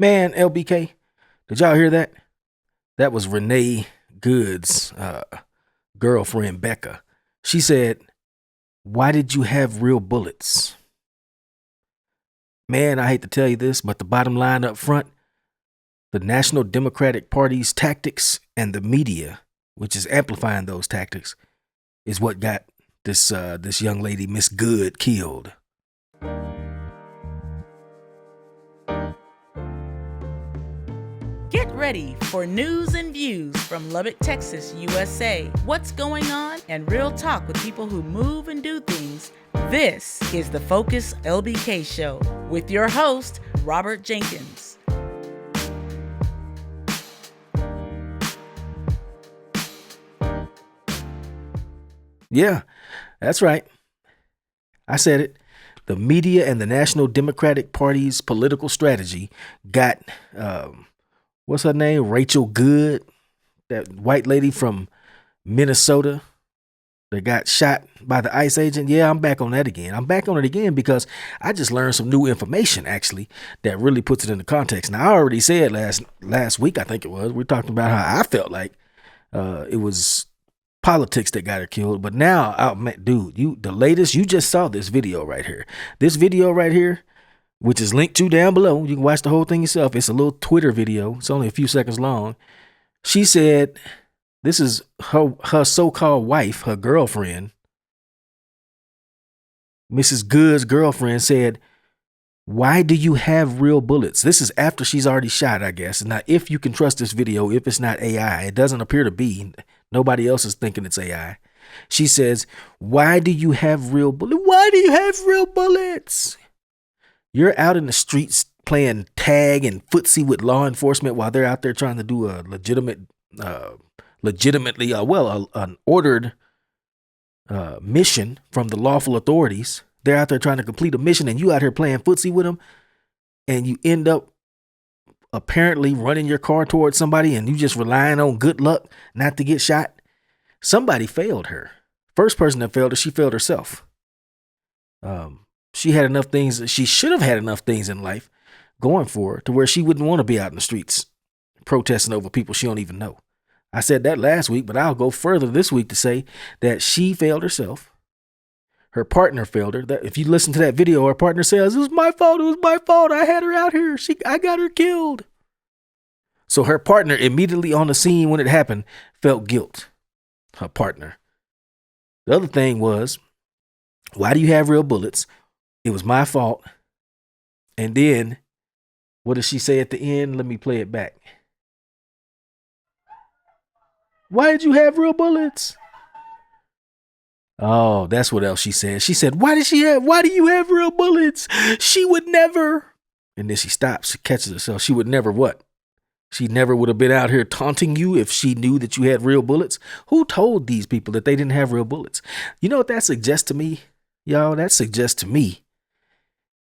Man, LBK, did y'all hear that? That was Renee Good's girlfriend, Becca. She said, "Why did you have real bullets?" Man, I hate to tell you this, but the bottom line up front, the National Democratic Party's tactics and the media, which is amplifying those tactics, is what got this young lady, Miss Good, killed. Get ready for news and views from Lubbock, Texas, USA. What's going on and real talk with people who move and do things. This is the Focus LBK Show with your host, Robert Jenkins. Yeah, that's right. I said it. The media and the National Democratic Party's political strategy got, what's her name? Rachel Good, that white lady from Minnesota that got shot by the ICE agent. Yeah, I'm back on that again. I'm back on it again because I just learned some new information, actually, that really puts it into context. Now, I already said last week, I think it was, we talked about how I felt like it was politics that got her killed. But now, dude, the latest, you just saw this video right here. This video right here, which is linked to down below. You can watch the whole thing yourself. It's a little Twitter video. It's only a few seconds long. She said, this is her so-called wife, her girlfriend, Mrs. Good's girlfriend, said, "Why do you have real bullets?" This is after she's already shot, I guess. Now, if you can trust this video, if it's not AI, it doesn't appear to be. Nobody else is thinking it's AI. She says, "Why do you have real bullets? Why do you have real bullets? You're out in the streets playing tag and footsie with law enforcement while they're out there trying to do a an ordered mission from the lawful authorities. They're out there trying to complete a mission, and you out here playing footsie with them, and you end up apparently running your car towards somebody, and you just relying on good luck not to get shot." Somebody failed her. First person that failed her, she failed herself. She had enough things. She should have had enough things in life going for her to where she wouldn't want to be out in the streets protesting over people she don't even know. I said that last week, but I'll go further this week to say that she failed herself. Her partner failed her. If you listen to that video, her partner says, "It was my fault. It was my fault. I had her out here. I got her killed." So her partner immediately on the scene when it happened felt guilt. Her partner. The other thing was, "Why do you have real bullets? It was my fault." And then, what does she say at the end? Let me play it back. "Why did you have real bullets?" Oh, that's what else she said. She said, why do you have real bullets? She would never. And then she stops, she catches herself. She would never what? She never would have been out here taunting you if she knew that you had real bullets. Who told these people that they didn't have real bullets? You know what that suggests to me, y'all? That suggests to me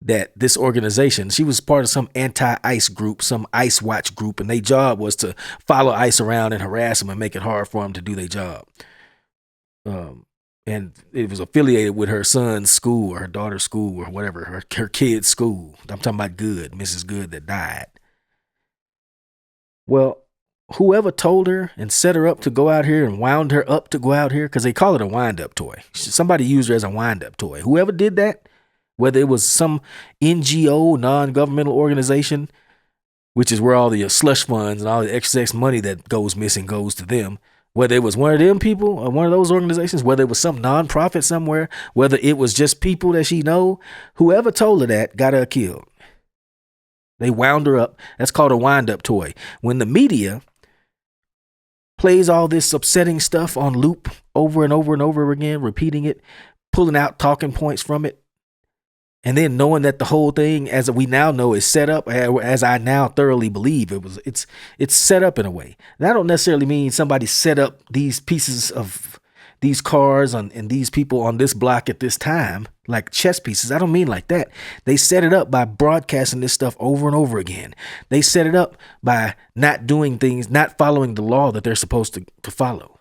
that this organization, she was part of some anti-ICE group, some ICE watch group, and their job was to follow ICE around and harass them and make it hard for them to do their job. And it was affiliated with her son's school or her daughter's school or whatever, her kid's school. I'm talking about Good, Mrs. Good that died. Well, whoever told her and set her up to go out here and wound her up to go out here, because they call it a wind-up toy. Somebody used her as a wind-up toy. Whoever did that, whether it was some NGO, non-governmental organization, which is where all the slush funds and all the excess money that goes missing goes to them, whether it was one of them people or one of those organizations, whether it was some nonprofit somewhere, whether it was just people that she know, whoever told her that got her killed. They wound her up. That's called a wind-up toy. When the media plays all this upsetting stuff on loop over and over and over again, repeating it, pulling out talking points from it, and then knowing that the whole thing, as we now know, is set up, as I now thoroughly believe it's set up in a way. That don't necessarily mean somebody set up these pieces of these cars and these people on this block at this time like chess pieces. I don't mean like that. They set it up by broadcasting this stuff over and over again. They set it up by not doing things, not following the law that they're supposed to follow.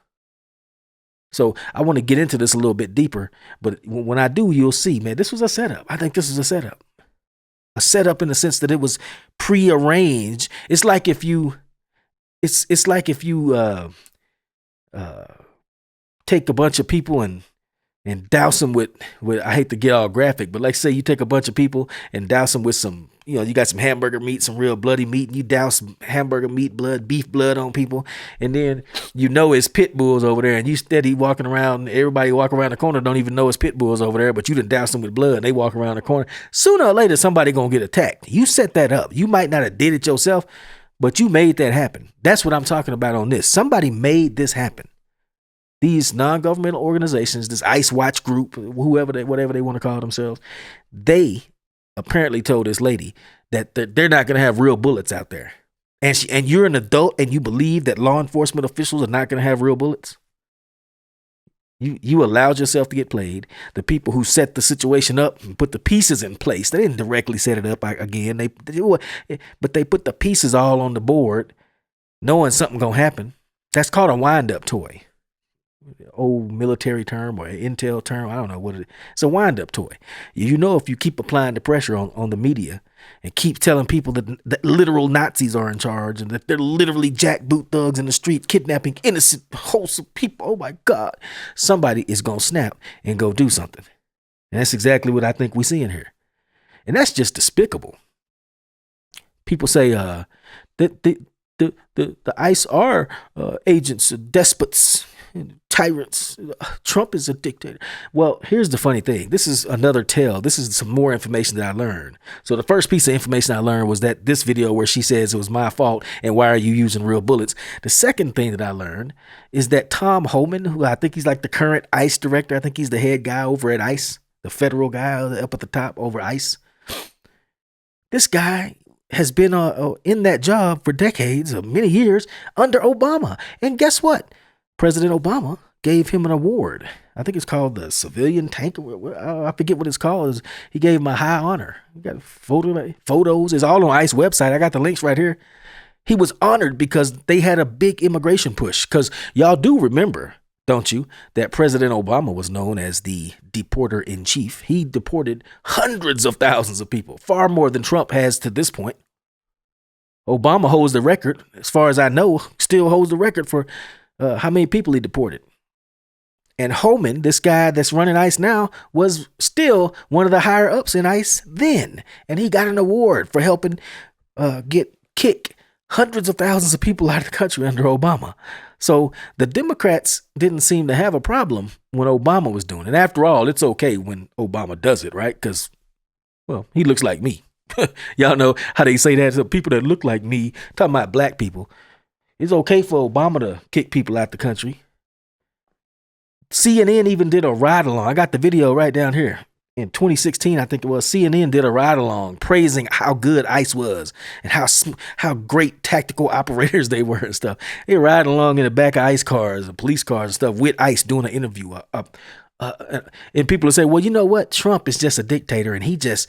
So I want to get into this a little bit deeper, but when I do, you'll see, man, this was a setup. I think this is a setup. set up in the sense that it was prearranged. It's like if you take a bunch of people and douse them with I hate to get all graphic, but like say you take a bunch of people and douse them with some, you got some hamburger meat, some real bloody meat, and you douse some hamburger meat blood, beef blood on people, and then it's pit bulls over there, and you steady walking around, everybody walk around the corner don't even know it's pit bulls over there, but you done douse them with blood, and they walk around the corner. Sooner or later, somebody gonna get attacked. You set that up. You might not have did it yourself, but you made that happen. That's what I'm talking about on this. Somebody made this happen. These non-governmental organizations, this ICE Watch group, whatever they want to call themselves, they apparently told this lady that they're not going to have real bullets out there. And you're an adult and you believe that law enforcement officials are not going to have real bullets? You allowed yourself to get played. The people who set the situation up and put the pieces in place, they didn't directly set it up again. But they put the pieces all on the board, knowing something going to happen. That's called a wind-up toy. Old military term or intel term, I don't know what it is. It's a wind-up toy. If you keep applying the pressure on the media and keep telling people that literal Nazis are in charge and that they're literally jackboot thugs in the street kidnapping innocent, wholesome people, oh my God, somebody is going to snap and go do something. And that's exactly what I think we see in here. And that's just despicable. People say that the ICE are agents, despots, tyrants. Trump is a dictator. Well, here's the funny thing. This is another tale. This is some more information that I learned. So the first piece of information I learned was that this video where she says it was my fault and why are you using real bullets. The second thing that I learned is that Tom Homan, who I think he's like the current ICE director, I think he's the head guy over at ICE, the federal guy up at the top over ICE. This guy has been in that job for decades, many years, under Obama. And guess what? President Obama gave him an award. I think it's called the Civilian Tank. I forget what it's called. He gave him a high honor. You got photos. It's all on ICE website. I got the links right here. He was honored because they had a big immigration push. Because y'all do remember, don't you, that President Obama was known as the deporter in chief. He deported hundreds of thousands of people, far more than Trump has to this point. Obama holds the record, as far as I know, still holds the record for how many people he deported. And Homan, this guy that's running ICE now, was still one of the higher ups in ICE then. And he got an award for helping kick hundreds of thousands of people out of the country under Obama. So the Democrats didn't seem to have a problem when Obama was doing it. And after all, it's okay when Obama does it, right? Because, well, he looks like me. Y'all know how they say that. So people that look like me, talking about black people, it's okay for Obama to kick people out the country. CNN even did a ride along. I got the video right down here. In 2016, I think it was, CNN did a ride along praising how good ICE was and how great tactical operators they were and stuff. They ride along in the back of ICE cars and police cars and stuff with ICE doing an interview. And people will say, well, you know what? Trump is just a dictator and he just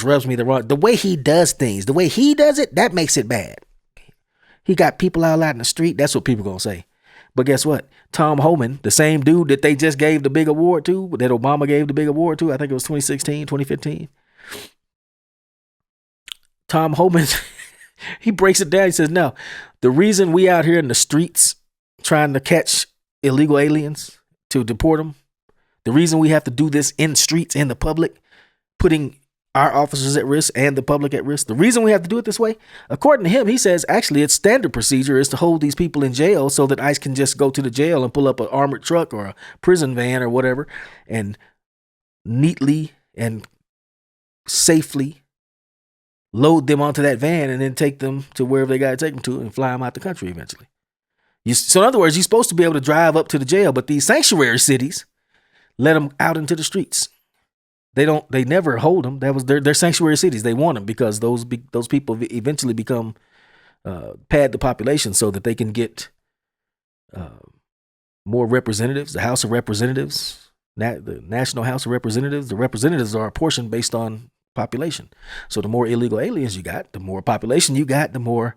rubs me the wrong. The way he does things, the way he does it, that makes it bad. He got people out in the street. That's what people going to say. But guess what? Tom Homan, the same dude that they just gave the big award to, that Obama gave the big award to, I think it was 2016, 2015. Tom Homan, he breaks it down. He says, no, the reason we out here in the streets trying to catch illegal aliens to deport them, the reason we have to do this in streets, in the public, putting our officers at risk and the public at risk. The reason we have to do it this way, according to him, he says, actually, it's standard procedure is to hold these people in jail so that ICE can just go to the jail and pull up an armored truck or a prison van or whatever and neatly and safely load them onto that van and then take them to wherever they got to take them to and fly them out the country eventually. So in other words, you're supposed to be able to drive up to the jail, but these sanctuary cities let them out into the streets. They never hold them. That was their sanctuary cities. They want them because those people eventually become pad the population so that they can get more representatives. The House of Representatives, the National House of Representatives. The representatives are apportioned based on population. So the more illegal aliens you got, the more population you got, the more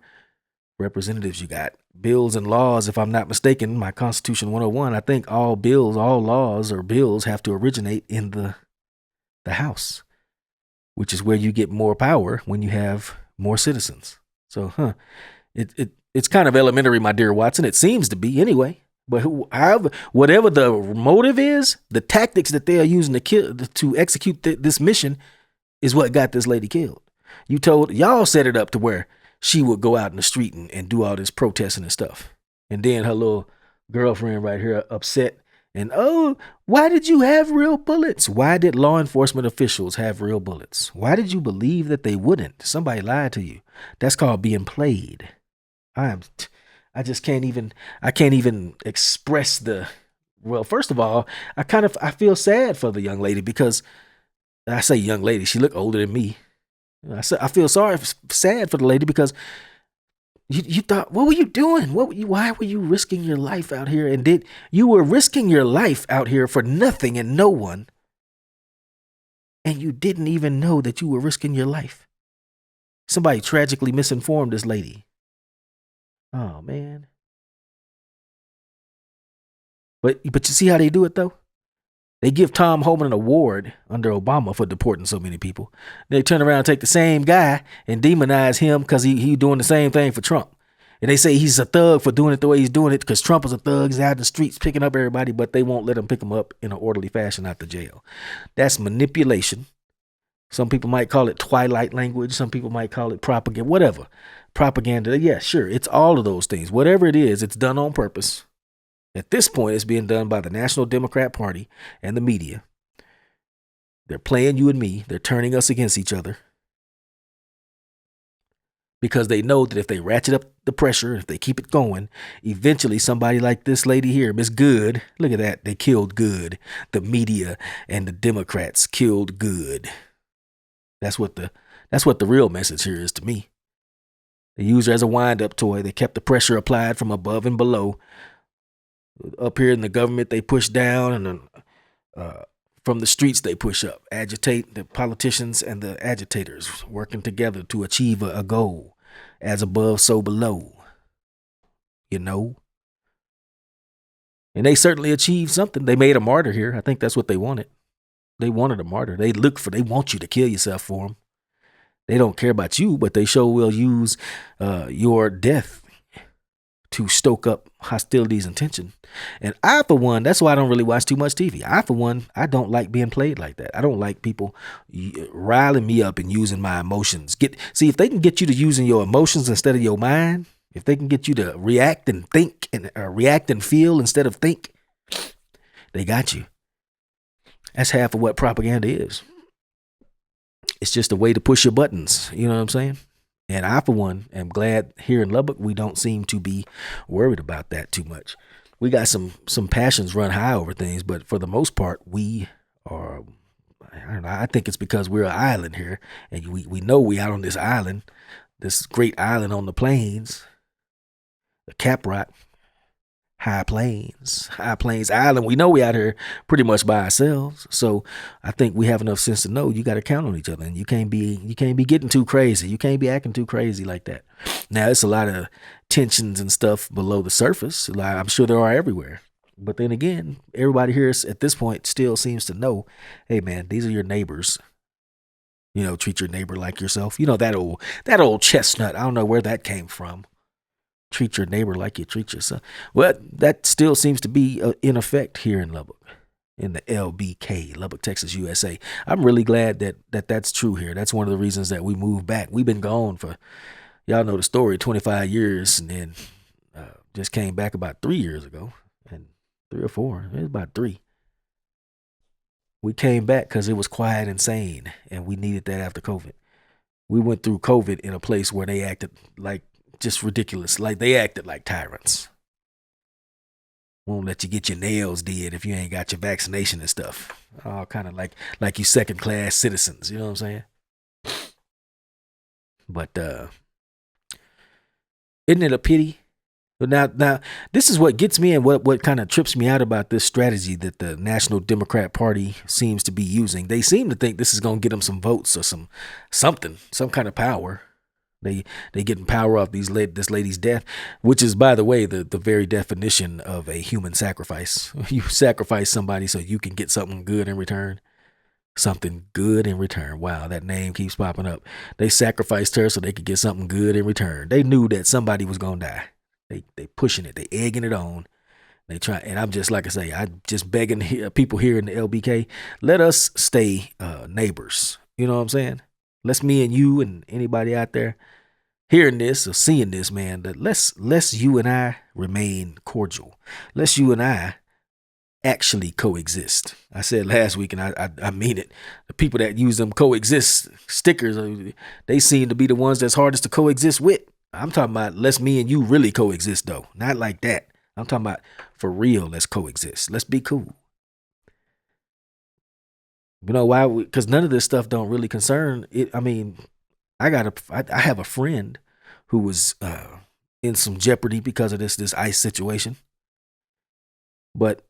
representatives you got. Bills and laws, if I'm not mistaken, my Constitution 101, I think all laws or bills have to originate in the House. which is where you get more power when you have more citizens. So, it's kind of elementary, my dear Watson. It seems to be anyway. But however, whatever the motive is, the tactics that they are using to execute this mission is what got this lady killed. Y'all set it up to where she would go out in the street and do all this protesting and stuff. And then her little girlfriend right here upset. And, oh, why did you have real bullets? Why did law enforcement officials have real bullets? Why did you believe that they wouldn't? Somebody lied to you. That's called being played. I can't even express well, first of all, I feel sad for the young lady because I say young lady, she looked older than me. I feel sad for the lady because you thought, what were you doing? Why were you risking your life out here? And you were risking your life out here for nothing and no one. And you didn't even know that you were risking your life. Somebody tragically misinformed this lady. Oh, man. But you see how they do it, though? They give Tom Homan an award under Obama for deporting so many people. They turn around and take the same guy and demonize him because he doing the same thing for Trump. And they say he's a thug for doing it the way he's doing it because Trump is a thug. He's out in the streets picking up everybody, but they won't let him pick him up in an orderly fashion out the jail. That's manipulation. Some people might call it twilight language. Some people might call it propaganda, whatever. Propaganda, yeah, sure. It's all of those things. Whatever it is, it's done on purpose. At this point, it's being done by the National Democrat Party and the media. They're playing you and me. They're turning us against each other. Because they know that if they ratchet up the pressure, if they keep it going, eventually somebody like this lady here, Miss Good, look at that, they killed Good. The media and the Democrats killed Good. That's what the real message here is to me. They used her as a wind-up toy. They kept the pressure applied from above and below. Up here in the government, they push down, and then from the streets, they push up. Agitate, the politicians and the agitators working together to achieve a goal. As above, so below. You know? And they certainly achieved something. They made a martyr here. I think that's what they wanted. They wanted a martyr. They want you to kill yourself for them. They don't care about you, but they sure will use your death to stoke up hostilities and tension. And I, for one, that's why I don't really watch too much TV. I don't like being played like that. I don't like people riling me up and using my emotions. If they can get you to using your emotions instead of your mind, if they can get you to react and think and react and feel instead of think, they got you. That's half of what propaganda is. It's just a way to push your buttons. You know what I'm saying? And I, for one, am glad here in Lubbock, we don't seem to be worried about that too much. We got some passions run high over things, but for the most part, we are, I don't know, I think it's because we're an island here, and we know we out on this island, this great island on the plains, the Caprock, High Plains Island. We know we out here pretty much by ourselves. So I think we have enough sense to know you got to count on each other, and you can't be getting too crazy. You can't be acting too crazy like that. Now, it's a lot of tensions and stuff below the surface. I'm sure there are everywhere. But then again, everybody here at this point still seems to know, hey man, these are your neighbors. You know, treat your neighbor like yourself. You know, that old chestnut. I don't know where that came from. Treat your neighbor like you treat yourself. Well, that still seems to be in effect here in Lubbock, in the LBK, Lubbock, Texas, USA. I'm really glad that that's true here. That's one of the reasons that we moved back. We've been gone for, y'all know the story, 25 years, and then just came back about 3 years ago, and 3 or 4. It was about 3. We came back because it was quiet and sane, and we needed that after COVID. We went through COVID in a place where they acted like just ridiculous. Like they acted like tyrants. Won't let you get your nails did if you ain't got your vaccination and stuff. All kind of like you second class citizens. You know what I'm saying? But isn't it a pity? But now this is what gets me and what kind of trips me out about this strategy that the National Democrat Party seems to be using. They seem to think this is going to get them some votes or some kind of power. They getting power off this lady's death, which is, by the way, the very definition of a human sacrifice. You sacrifice somebody so you can get something good in return. something good in return. Wow, that name keeps popping up. They sacrificed her so they could get something good in return. They knew that somebody was gonna die. They pushing it. They egging it on. They try, and I'm just like I say, I just begging people here in the LBK, let us stay neighbors. You know what I'm saying? Let's me and you and anybody out there hearing this or seeing this, man, that let's you and I remain cordial. Let's you and I actually coexist. I said last week, and I mean it. The people that use them coexist stickers, they seem to be the ones that's hardest to coexist with. I'm talking about let's me and you really coexist though, not like that. I'm talking about for real. Let's coexist. Let's be cool. You know why? Because none of this stuff don't really concern it. I mean, I have a friend who was in some jeopardy because of this ICE situation. But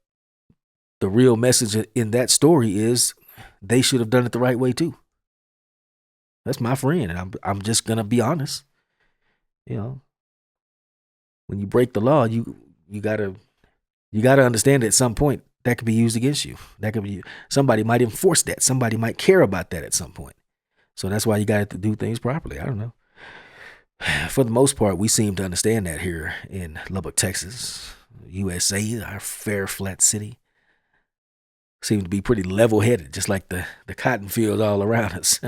the real message in that story is they should have done it the right way too. That's my friend, and I'm just gonna be honest. You know, when you break the law, you gotta understand that at some point that could be used against you. That could be somebody might enforce that. Somebody might care about that at some point. So that's why you got to do things properly. I don't know. For the most part, we seem to understand that here in Lubbock, Texas, USA, our fair, flat city. Seem to be pretty level-headed, just like the cotton fields all around us.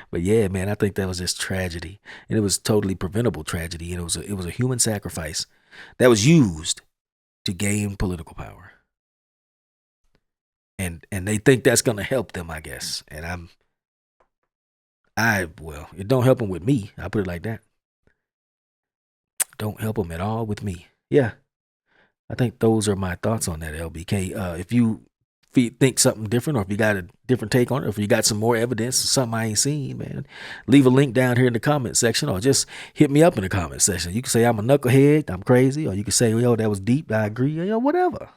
But yeah, man, I think that was just tragedy, and it was totally preventable tragedy, and it was a human sacrifice that was used to gain political power, and they think that's gonna help them, I guess. And well, it don't help them with me. I put it like that. Don't help them at all with me. Yeah, I think those are my thoughts on that, LBK. If you think something different, or if you got a different take on it, or if you got some more evidence, something I ain't seen, man, leave a link down here in the comment section, or just hit me up in the comment section. You can say I'm a knucklehead, I'm crazy, or you can say, yo, that was deep, I agree, whatever.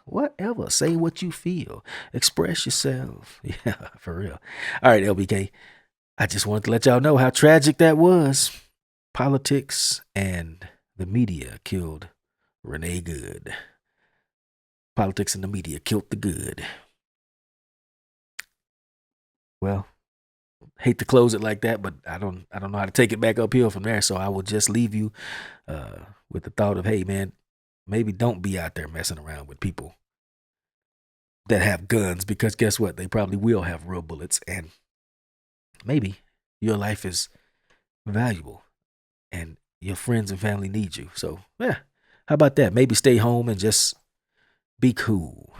Say what you feel, express yourself. Yeah, for real. All right, LBK, I just wanted to let y'all know how tragic that was. Politics and the media killed Renee Good. Politics and the media killed the good. Well, hate to close it like that, but I don't know how to take it back uphill from there. So I will just leave you with the thought of, hey, man, maybe don't be out there messing around with people that have guns, because guess what? They probably will have real bullets, and maybe your life is valuable and your friends and family need you. So yeah, how about that? Maybe stay home and just be cool.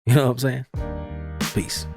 You know what I'm saying? Peace.